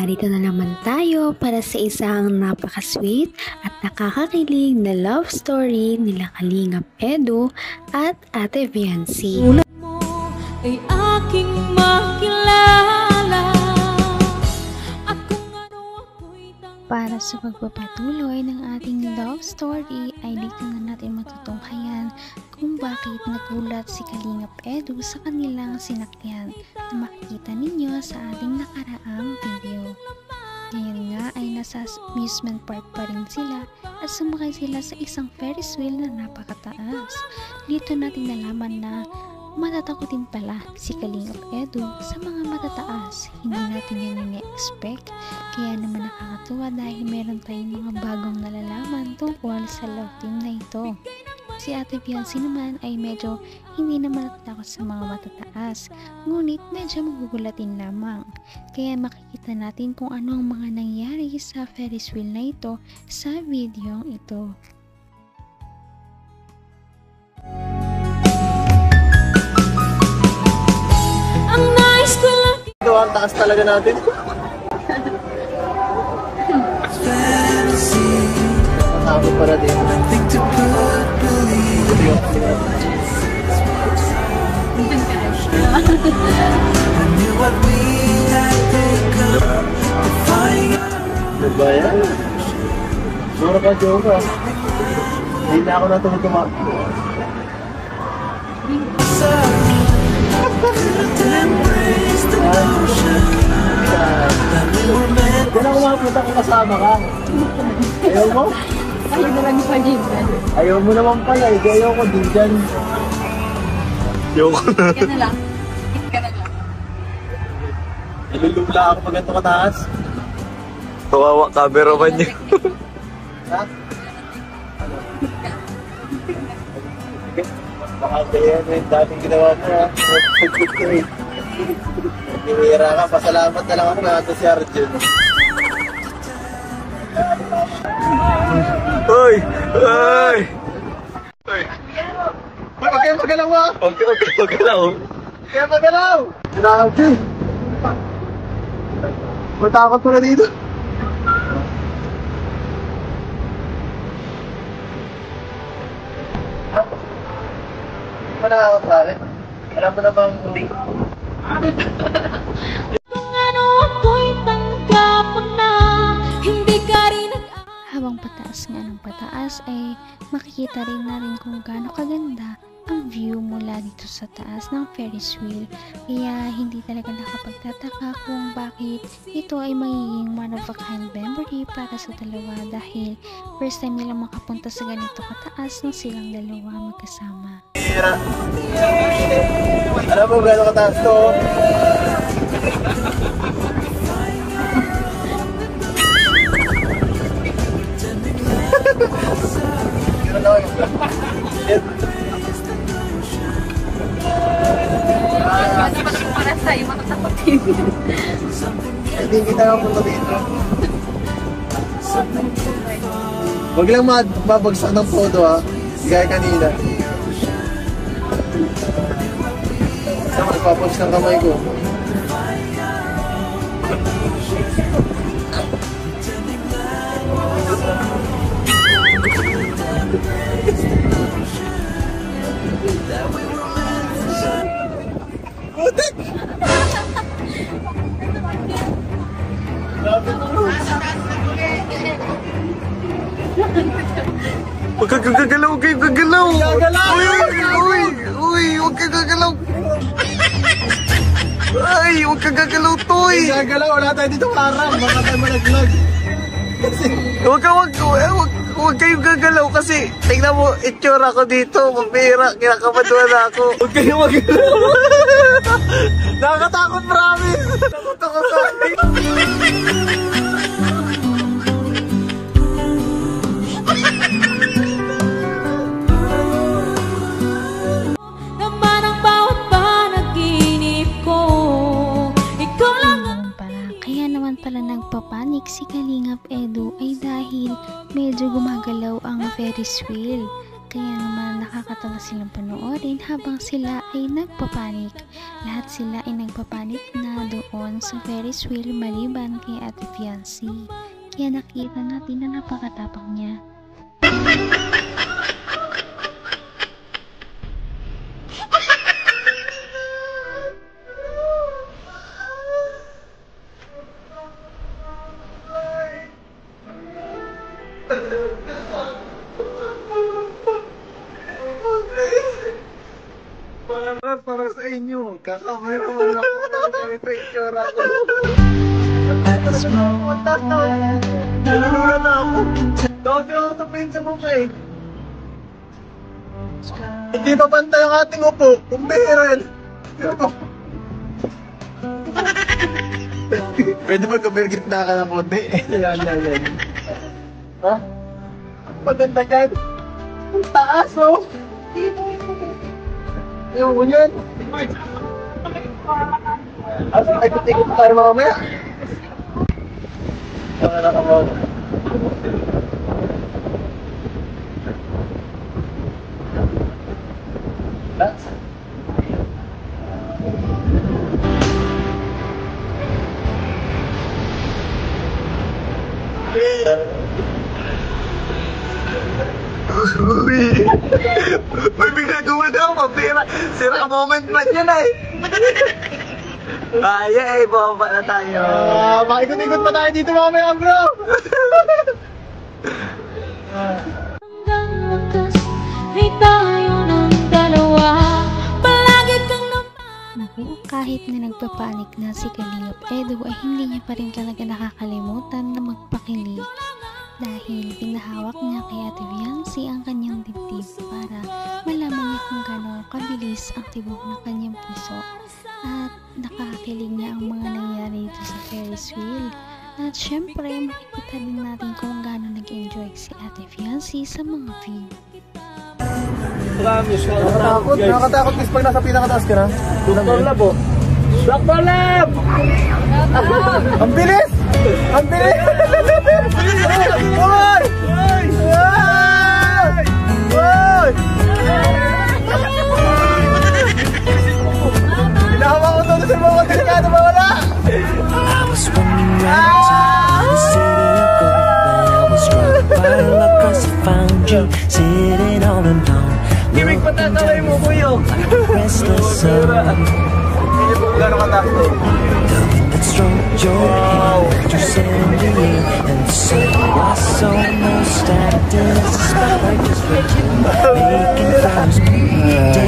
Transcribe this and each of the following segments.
narito na naman tayo para sa isang napaka-sweet at nakakakilig na love story nila Kalingap Edu at Ate Viancy. Ulat mo ay aking makilala at kung ano ako'y Para sa pagpapatuloy ng ating love story ay dito na natin matutunghayan kung bakit nagulat si Kalingap Edu sa kanilang sinakyan na makikita ninyo sa ating nakaraang video. Ngayon nga ay nasa amusement park pa rin sila at sumakay sila sa isang Ferris wheel na napakataas. Dito natin nalaman na matatakotin pala si Kalingap Edu sa mga matataas. Hindi natin yan ini-expect. Kaya naman nakakatuwa dahil meron tayong mga bagong nalalaman tungkol sa love team na ito. Si Ate Viancy naman ay medyo hindi naman natatakot sa mga matataas, ngunit medyo magugulatin lamang. Kaya makikita natin kung ano ang mga nangyari sa Ferris wheel na ito sa video ito. ang nais ko lang. Ito ang taas talaga natin. Sabi para din. Ano ba yan? Mura ka, Joga. Hindi na ako natutuma. Diyan ako makapunta kung kasama ka. Ayaw mo? Ayaw mo lang pa din. Ayaw mo naman pala eh. Ayaw ko din dyan. Ayaw ko na. Ka na lang. Ka na lang. Nilulula ako pag ito kataas. Kawawa cameraman niya. Ha? Baka kaya na yung dating ginawa mo ha. Nihira ka. Pasalamat na lang ako na ito si Arjun. Hoy! Hoy! Hoy! Huwag kayo magalaw ha! Okay, magalaw. Kaya magalaw! Grabe! Matakot mo na dito. Manakakot pare. Alam mo namang hindi. Kung ano ako'y tanggap mo na, hindi ka rin Habang pataas nga ng pataas ay makikita rin natin kung gaano kaganda ang view mula dito sa taas ng Ferris wheel. Kaya hindi talaga nakapagtataka kung bakit ito ay magiging one of a kind memory para sa dalawa dahil first time nilang makapunta sa ganito kataas ng silang dalawa magkasama. Alam mo gano'ng kataas to? Gano'n ako yung para sa'yo matatakotin. hindi kita nga punta dito. Huwag lang mabagsak ng photo ha. Gaya kanina. Ako nagpapost ng kamay ko. Putik! Huwag kang gagalaw, huwag kang gagalaw. Gagalaw! Uy, huwag kang gagalaw. Ay, huwag kang gagalaw, Toy. Gagalaw, wala tayo dito parang. Baka tayo malaglag. Huwag kayong gagalaw kasi tingnan mo, itsura ko dito, mapira, kinakabaduan na ako. Huwag kayong magalaw. Nakakatakot, promise! Takot ako sa akin. Naman ang bawat panaginip ko, ikaw lang ang Kaya naman pala nagpapanik si Kalingap Edu ay dahil medyo gumagalaw ang Ferris wheel. Kaya naman nakakatawa silang panoorin habang sila ay nagpapanik. Lahat sila ay nagpapanik na doon sa Ferris wheel maliban kay Ate Fiancee. Kaya nakita natin na napakatapang niya. Para sa inyo, kakamera mo na ako. Ito yung tsura ko. Nalulula na ako. Dati ako tapiin sa mukha eh. Hindi pa pantay ang ating upo. Kumberan. Pwede magkabergit na ka ng konti. Yan. Ha? Maganda dyan. Ang taas oh. Ewan ko yan. Ay, ikot tayo mamaya. Wala na ka mo. Uy, bigla gumadaw, mabira. Sira moment man yan eh. Ay, bumaba na tayo. Makikot-ikot pa tayo dito mamaya, bro. Hanggang wakas ay tayo ng dalawa. Palagi kang Naku, kahit na nagpapanik na si Kalingap Edu ay hindi niya pa rin talaga nakakalimutan na magpakilig. Dahil pinahawak niya kay Ate Fiancee ang kanyang dibdib para malaman niya kung gano'ng kabilis ang tibok ng kanyang puso. At nakakilig niya ang mga nangyari dito sa Ferris wheel. At syempre, makikita din natin kung gano'ng nag-enjoy si Ate Fiancee sa mga view. Nakakatakot guys pag nasa pinakataas ka na. Black Lab oh. Black Lab! Ang bilis! Ang bilis! Hoy! Hoy! Hinahawa ko to sa mga delikado mawala! I was running round the city of gold. I was struck by luck 'cause I found you sitting all alone. Gimik patataway mo, kuyo. Restless soul. Gano'n kataas to? That stroked your hand, you sent me in, and the sun was almost acting as a spotlight was making flowers.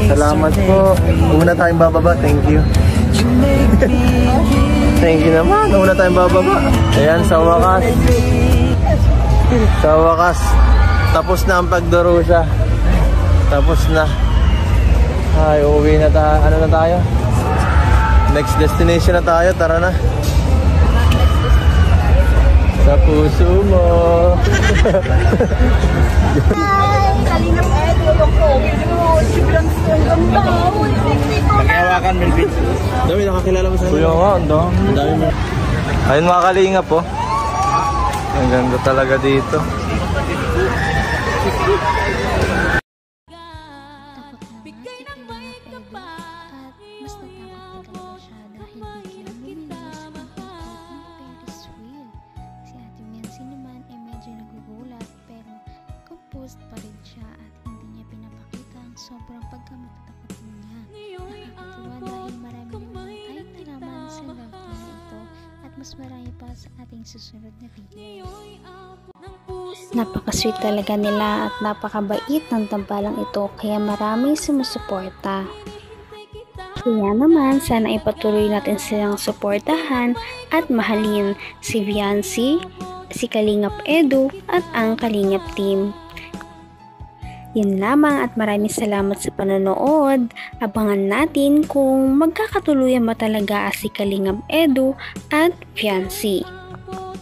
Salamat po. Una tayong bababa. Thank you. You make me Thank you naman. Una tayong bababa. Ayan, sa wakas. Sa wakas. Tapos na ang pagdurusa. Tapos na. Ay, uuwi na tayo. Ano na tayo? Next destination na tayo. Tara na. Sa puso mo. Kalingap Edu, yung COVID mo. Sobrang ganda. Pagkawakan, Melvin. Dami nakakilala mo sa Kuya nga, ang dami mo. Ayun mga kalingap po. Ang ganda talaga dito. Pa rin siya at hindi niya pinapakita ang sobrang pagkamatatakot niya. Nakakatuwa dahil marami naman tayong nalaman sa love team na ito at mas marami pa sa ating susunod na video. Napakasweet talaga nila at napakabait ng tambalang ito kaya maraming sumusuporta. Kaya naman sana ipatuloy natin silang suportahan at mahalin si Fiancee, si Kalingap Edu at ang Kalingap team. Yun lamang at maraming salamat sa panonood. Abangan natin kung magkakatuluyan ba talaga si Kalingap Edu at Fiancee.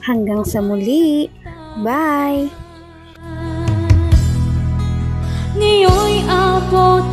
Hanggang sa muli. Bye! Ngayon'y abot